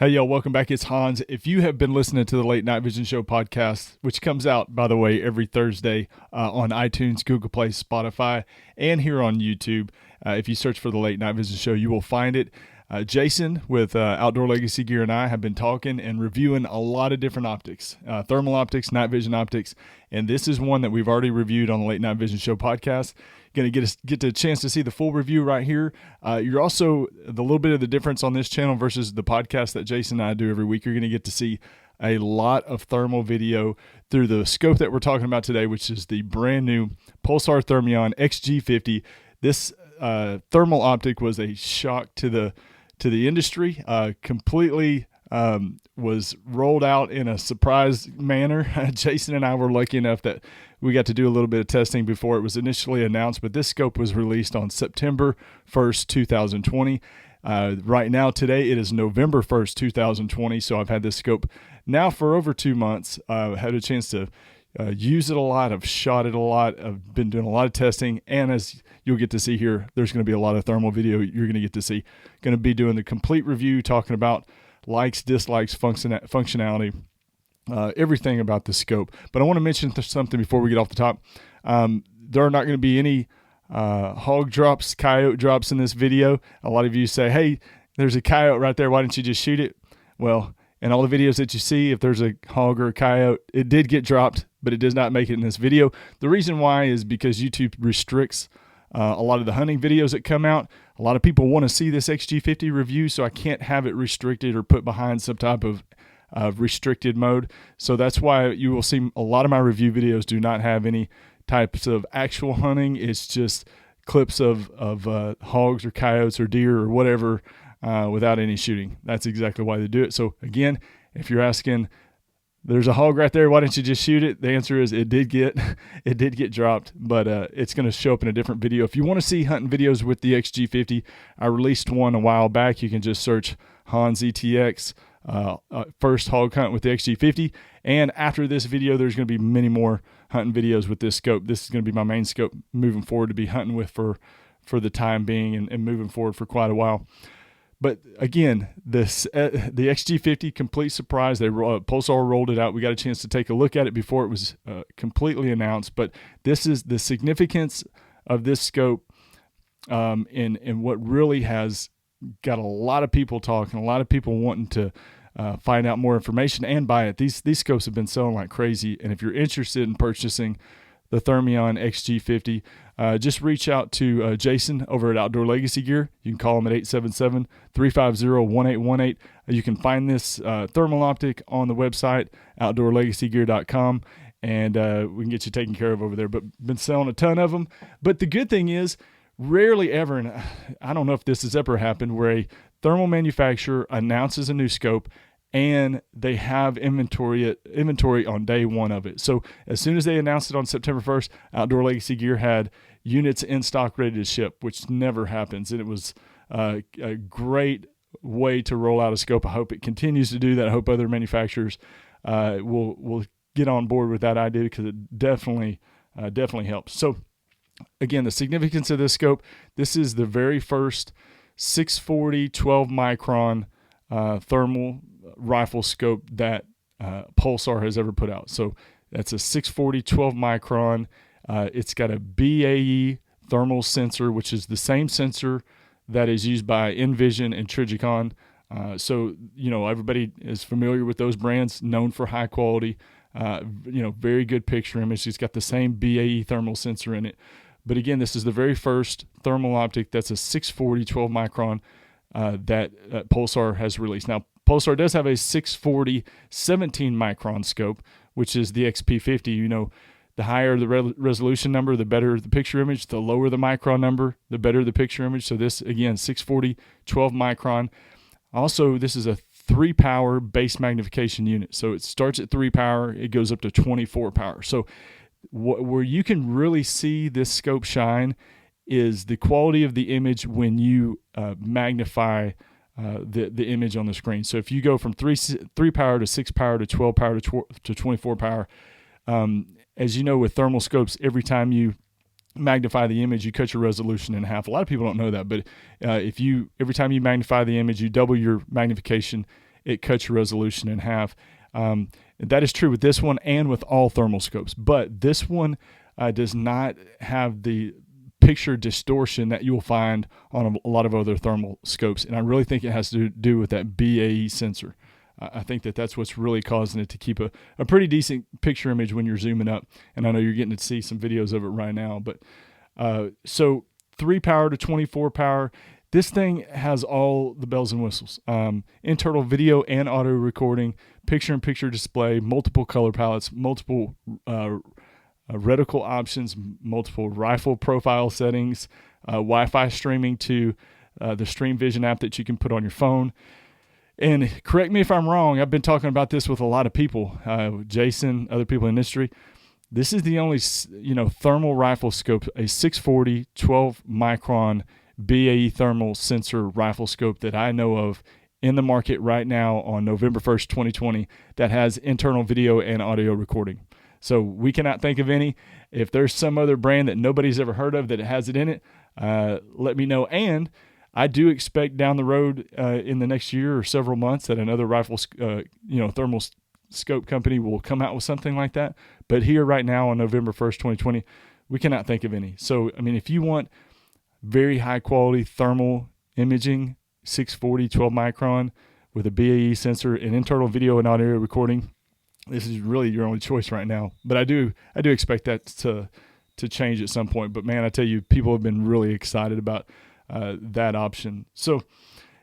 Hey, y'all, welcome back. It's Hans. If you have been listening to the Late Night Vision Show podcast, which comes out, by the way, every Thursday on iTunes, Google Play, Spotify, and here on YouTube, if you search for the Late Night Vision Show, you will find it. Jason with Outdoor Legacy Gear and I have been talking and reviewing a lot of different optics, thermal optics, night vision optics, and this is one that we've already reviewed on the Late Night Vision Show podcast. Going to get a chance to see the full review right here. You're also, the little bit of the difference on this channel versus the podcast that Jason and I do every week, you're going to get to see a lot of thermal video through the scope that we're talking about today, which is the brand new Pulsar Thermion XG50. This thermal optic was a shock to the industry, completely was rolled out in a surprise manner. Jason and I were lucky enough that we got to do a little bit of testing before it was initially announced, but this scope was released on September 1st, 2020. Right now, today, it is November 1st, 2020, so I've had this scope now for over 2 months. I've had a chance to use it a lot. I've shot it a lot. I've been doing a lot of testing, and as you'll get to see here, there's going to be a lot of thermal video you're going to get to see. Going to be doing the complete review, talking about likes, dislikes, functionality, everything about the scope. But I want to mention something before we get off the top. There are not going to be any hog drops, coyote drops in this video. A lot of you say, hey, there's a coyote right there. Why didn't you just shoot it? Well, in all the videos that you see, if there's a hog or a coyote, it did get dropped, but it does not make it in this video. The reason why is because YouTube restricts a lot of the hunting videos that come out. A lot of people want to see this XG50 review, so I can't have it restricted or put behind some type of restricted mode. So that's why you will see a lot of my review videos do not have any types of actual hunting. It's just clips of hogs or coyotes or deer or whatever without any shooting. That's exactly why they do it. So again, if you're asking, there's a hog right there, why didn't you just shoot it? The answer is it did get dropped, but it's going to show up in a different video. If you want to see hunting videos with the XG50, I released one a while back. You can just search HansETX first hog hunt with the XG50. And after this video, there's going to be many more hunting videos with this scope. This is going to be my main scope moving forward to be hunting with for the time being and moving forward for quite a while. But again, the XG50, complete surprise. Pulsar rolled it out. We got a chance to take a look at it before it was completely announced. But this is the significance of this scope, and what really has got a lot of people talking, a lot of people wanting to find out more information and buy it. These scopes have been selling like crazy. And if you're interested in purchasing the Thermion XG50, just reach out to Jason over at Outdoor Legacy Gear. You can call him at 877-350-1818. You can find this thermal optic on the website, outdoorlegacygear.com, and we can get you taken care of over there. But been selling a ton of them. But the good thing is, rarely ever, and I don't know if this has ever happened, where a thermal manufacturer announces a new scope and they have inventory on day one of it. So as soon as they announced it on September 1st, Outdoor Legacy Gear had units in stock ready to ship, which never happens. And it was a great way to roll out a scope. I hope it continues to do that. I hope other manufacturers will get on board with that idea, because it definitely helps. So again, the significance of this scope, this is the very first 640 12 micron thermal rifle scope that Pulsar has ever put out. So that's a 640 12 micron. It's got a BAE thermal sensor, which is the same sensor that is used by Envision and Trijicon. So, everybody is familiar with those brands, known for high quality, very good picture image. It's got the same BAE thermal sensor in it. But again, this is the very first thermal optic that's a 640 12 micron that Pulsar has released. Now, Pulsar does have a 640 17 micron scope, which is the XP50. The higher the resolution number, the better the picture image. The lower the micron number, the better the picture image. So this, again, 640 12 micron. Also, this is a 3-power base magnification unit. So it starts at 3 power, it goes up to 24 power. So where you can really see this scope shine is the quality of the image when you magnify the image on the screen. So if you go from 3 power to 6 power to 12 power to 24 power, as you know, with thermal scopes, every time you magnify the image, you cut your resolution in half. A lot of people don't know that, but every time you magnify the image, you double your magnification it cuts your resolution in half. That is true with this one and with all thermal scopes, but this one does not have the picture distortion that you'll find on a lot of other thermal scopes, and I really think it has to do with that BAE sensor. I think that's what's really causing it to keep a pretty decent picture image when you're zooming up, and I know you're getting to see some videos of it right now. But so 3 power to 24 power, this thing has all the bells and whistles. Internal video and audio recording, picture-in-picture display, multiple color palettes, multiple reticle options, multiple rifle profile settings, Wi-Fi streaming to the Stream Vision app that you can put on your phone. And correct me if I'm wrong, I've been talking about this with a lot of people, Jason, other people in the industry. This is the only, thermal rifle scope, a 640 12 micron BAE thermal sensor rifle scope that I know of in the market right now on November 1st, 2020, that has internal video and audio recording. So we cannot think of any. If there's some other brand that nobody's ever heard of that has it in it, let me know. And I do expect down the road in the next year or several months that another rifle, thermal scope company will come out with something like that. But here right now on November 1st, 2020, we cannot think of any. So, I mean, if you want very high quality thermal imaging, 640, 12 micron with a BAE sensor and internal video and audio recording, this is really your only choice right now. But I do expect that to change at some point. But man, I tell you, people have been really excited about that option. So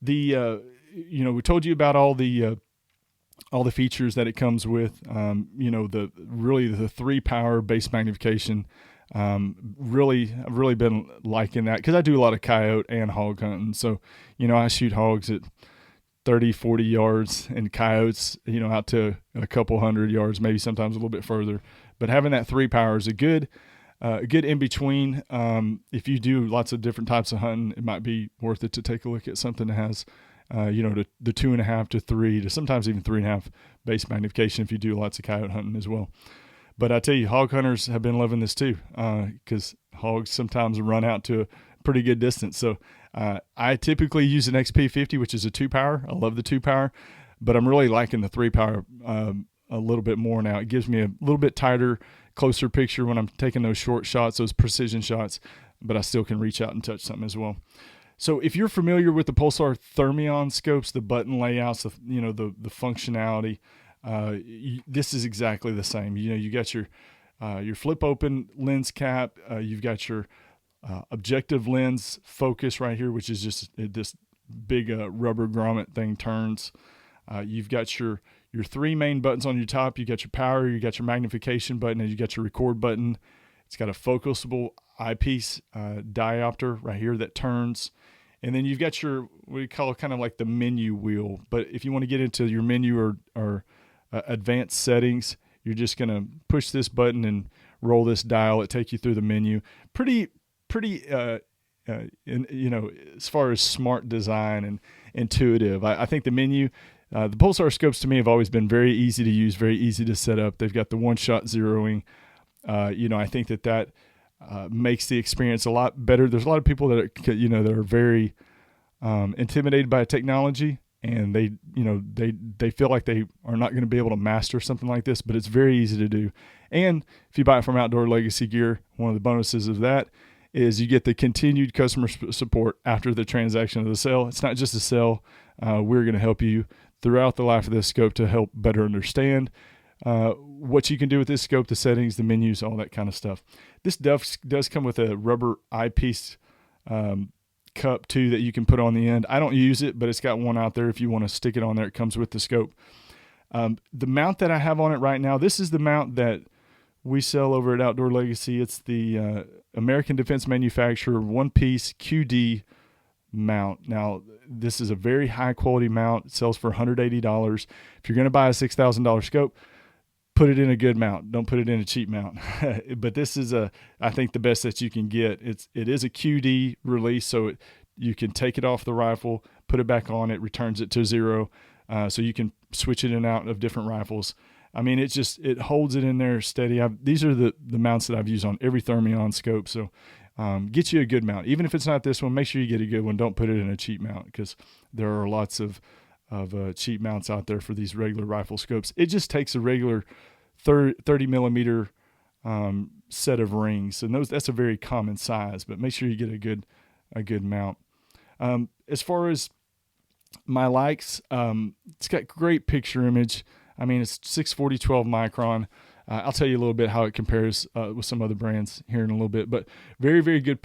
we told you about all the features that it comes with. The 3 power base magnification. I've really been liking that because I do a lot of coyote and hog hunting. So, I shoot hogs at 30, 40 yards and coyotes, out to a couple hundred yards, maybe sometimes a little bit further. But having that 3 power is a good in between. If you do lots of different types of hunting, it might be worth it to take a look at something that has, the 2.5 to 3 to sometimes even 3.5 base magnification if you do lots of coyote hunting as well. But I tell you, hog hunters have been loving this too, because hogs sometimes run out to a pretty good distance. So I typically use an XP50, which is a 2 power. I love the 2 power, but I'm really liking the 3 power a little bit more now. It gives me a little bit tighter, closer picture when I'm taking those short shots, those precision shots, but I still can reach out and touch something as well. So if you're familiar with the Pulsar Thermion scopes, the button layouts, the functionality, this is exactly the same. You got your flip open lens cap. You've got your objective lens focus right here, which is just this big rubber grommet thing turns. You've got your 3 main buttons on your top. You got your power, you got your magnification button, and you got your record button. It's got a focusable eyepiece diopter right here that turns. And then you've got your, what we call kind of like the menu wheel. But if you want to get into your menu or advanced settings, you're just going to push this button and roll this dial. It takes you through the menu. Pretty, as far as smart design and intuitive. I think the menu, the Pulsar scopes to me have always been very easy to use, very easy to set up. They've got the one-shot zeroing. I think that makes the experience a lot better. There's a lot of people that are very intimidated by technology, and they feel like they are not going to be able to master something like this, but it's very easy to do. And if you buy it from Outdoor Legacy Gear, one of the bonuses of that is you get the continued customer support after the transaction of the sale. It's not just a sale. We're going to help you throughout the life of this scope to help better understand what you can do with this scope, the settings, the menus, all that kind of stuff. This does come with a rubber eyepiece cup too that you can put on the end. I don't use it, but it's got one out there if you want to stick it on there. It comes with the scope. The mount that I have on it right now, this is the mount that we sell over at Outdoor Legacy. It's the American Defense Manufacturer one-piece QD mount. Now, this is a very high-quality mount. It sells for $180. If you're going to buy a $6,000 scope, put it in a good mount. Don't put it in a cheap mount. But this is I think the best that you can get. It is a QD release, so you can take it off the rifle, put it back on, it returns it to 0, so you can switch it in and out of different rifles. I mean, it holds it in there steady. These are the mounts that I've used on every Thermion scope, so get you a good mount. Even if it's not this one, make sure you get a good one. Don't put it in a cheap mount, because there are lots of cheap mounts out there for these regular rifle scopes. It just takes a regular 30 millimeter set of rings, and that's a very common size. But make sure you get a good mount. As far as my likes, it's got great picture image. I mean, it's 640 12 micron. I'll tell you a little bit how it compares with some other brands here in a little bit, but very, very good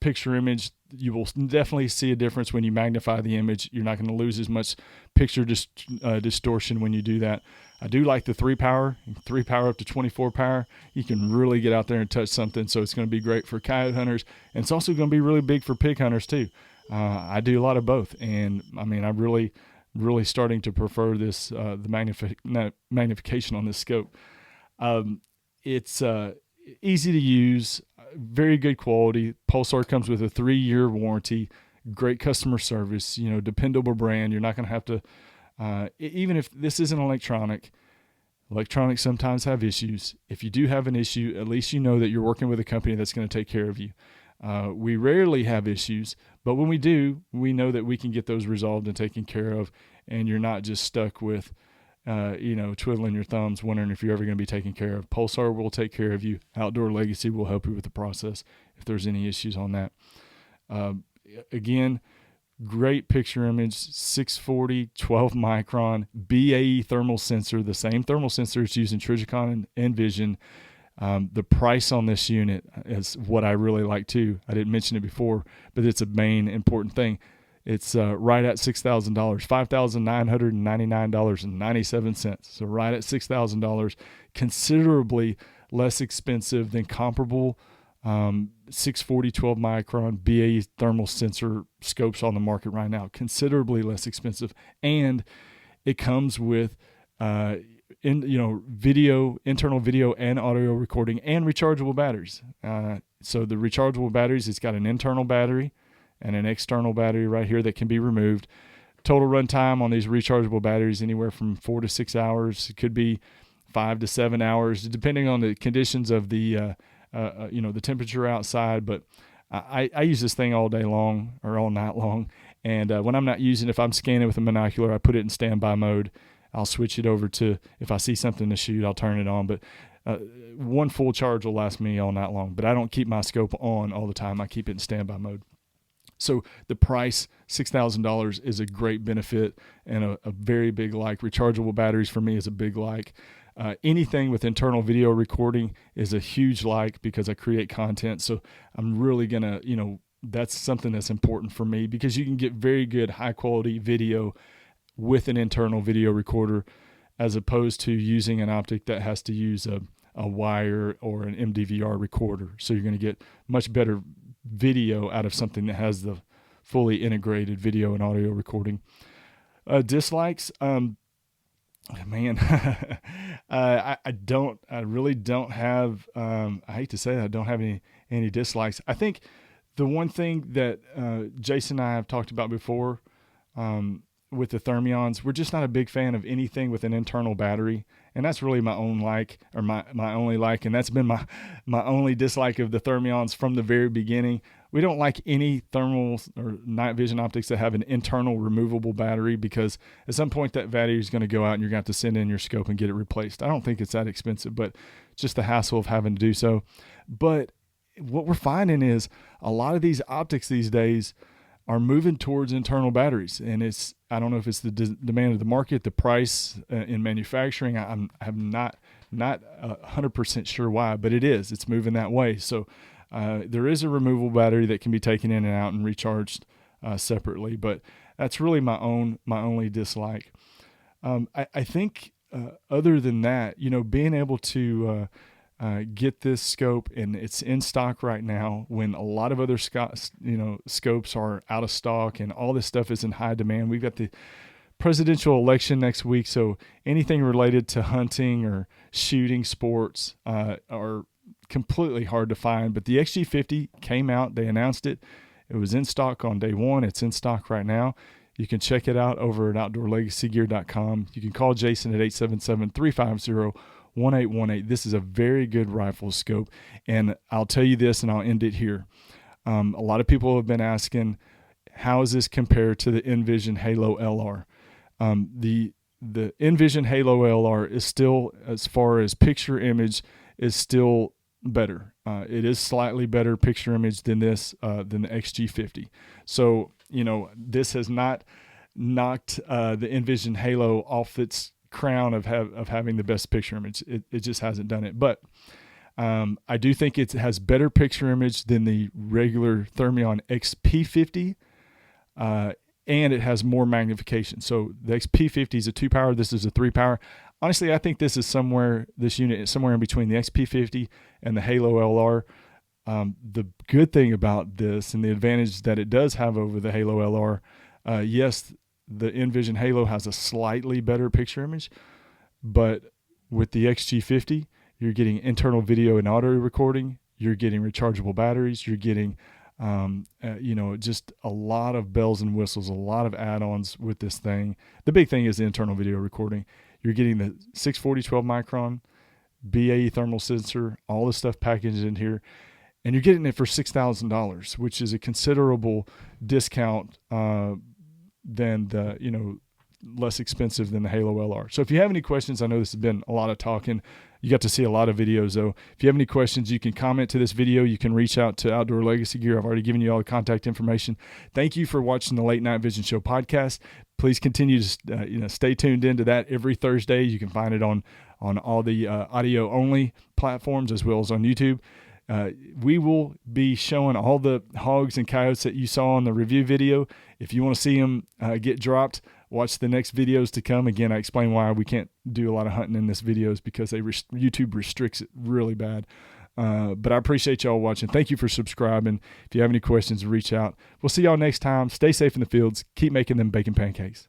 picture image. You will definitely see a difference when you magnify the image. You're not going to lose as much picture distortion when you do that. I do like the 3 power up to 24 power. You can really get out there and touch something, so it's going to be great for coyote hunters, and it's also going to be really big for pig hunters too. I do a lot of both, and I mean, I'm really starting to prefer this the magnification on this scope. It's easy to use, very good quality. Pulsar comes with a 3-year warranty, great customer service, dependable brand. You're not going to have to, even if this isn't electronics sometimes have issues. If you do have an issue, at least you know that you're working with a company that's going to take care of you. We rarely have issues, but when we do, we know that we can get those resolved and taken care of, and you're not just stuck with, twiddling your thumbs, wondering if you're ever going to be taken care of. Pulsar will take care of you. Outdoor Legacy will help you with the process if there's any issues on that. Again, great picture image, 640, 12 micron, BAE thermal sensor, the same thermal sensor it's used in Trijicon and Vision. The price on this unit is what I really like too. I didn't mention it before, but it's a main important thing. It's right at $6,000, $5,999.97. So right at $6,000, considerably less expensive than comparable 640 12 micron BAE thermal sensor scopes on the market right now. Considerably less expensive, and it comes with internal video and audio recording and rechargeable batteries. So the rechargeable batteries, it's got an internal battery and an external battery right here that can be removed. Total runtime on these rechargeable batteries anywhere from 4 to 6 hours. It could be 5 to 7 hours, depending on the conditions of the the temperature outside. But I use this thing all day long or all night long. And when I'm not using it, if I'm scanning with a monocular, I put it in standby mode. I'll switch it over to, if I see something to shoot, I'll turn it on. But one full charge will last me all night long. But I don't keep my scope on all the time. I keep it in standby mode. So the price, $6,000, is a great benefit and a very big like. Rechargeable batteries for me is a big like. Anything with internal video recording is a huge like because I create content. So I'm really going to, that's something that's important for me because you can get very good high quality video with an internal video recorder as opposed to using an optic that has to use a wire or an MDVR recorder. So you're going to get much better video out of something that has the fully integrated video and audio recording. Dislikes, I really don't have, I hate to say that, I don't have any dislikes. I think the one thing that Jason and I have talked about before with the Thermions, we're just not a big fan of anything with an internal battery. And that's really my own like, or my only like, and that's been my only dislike of the Thermions from the very beginning. We don't like any thermal or night vision optics that have an internal removable battery because at some point that battery is going to go out and you're going to have to send in your scope and get it replaced. I don't think it's that expensive, but just the hassle of having to do so. But what we're finding is a lot of these optics these days are moving towards internal batteries, and I don't know if it's the demand of the market, the price in manufacturing. I'm not 100% sure why, but it's moving that way. So there is a removable battery that can be taken in and out and recharged separately, but that's really my only dislike. I think other than that, being able to get this scope, and it's in stock right now when a lot of other scopes are out of stock and all this stuff is in high demand. We've got the presidential election next week, so anything related to hunting or shooting sports are completely hard to find. But the XG50 came out, they announced it. It was in stock on day one. It's in stock right now. You can check it out over at outdoorlegacygear.com. You can call Jason at 877-350-1818. This is a very good rifle scope, and I'll tell you this, and I'll end it here. A lot of people have been asking, how does this compare to the Envision Halo LR? The Envision Halo LR is still, as far as picture image, is still better. It is slightly better picture image than the XG50. So, this has not knocked the Envision Halo off its crown of having the best picture image. It just hasn't done it. But I do think it has better picture image than the regular Thermion XP50. And it has more magnification. So the XP50 is a 2-power. This is a 3-power. Honestly, I think this unit is somewhere in between the XP50 and the Halo LR. The good thing about this, and the advantage that it does have over the Halo LR, yes, the Envision Halo has a slightly better picture image, but with the XG50, you're getting internal video and audio recording. You're getting rechargeable batteries. You're getting just a lot of bells and whistles, a lot of add-ons with this thing. The big thing is the internal video recording. You're getting the 640 12 micron BAE thermal sensor, all this stuff packaged in here, and you're getting it for $6,000, which is a considerable discount than the less expensive than the Halo LR. So if you have any questions, I know this has been a lot of talking. You got to see a lot of videos, though. If you have any questions, you can comment to this video. You can reach out to Outdoor Legacy Gear. I've already given you all the contact information. Thank you for watching the Late Night Vision Show podcast. Please continue to stay tuned into that every Thursday. You can find it on all the audio-only platforms as well as on YouTube. We will be showing all the hogs and coyotes that you saw in the review video. If you want to see them get dropped, watch the next videos to come. Again, I explain why we can't do a lot of hunting in this videos, because YouTube restricts it really bad. But I appreciate y'all watching. Thank you for subscribing. If you have any questions, reach out. We'll see y'all next time. Stay safe in the fields. Keep making them bacon pancakes.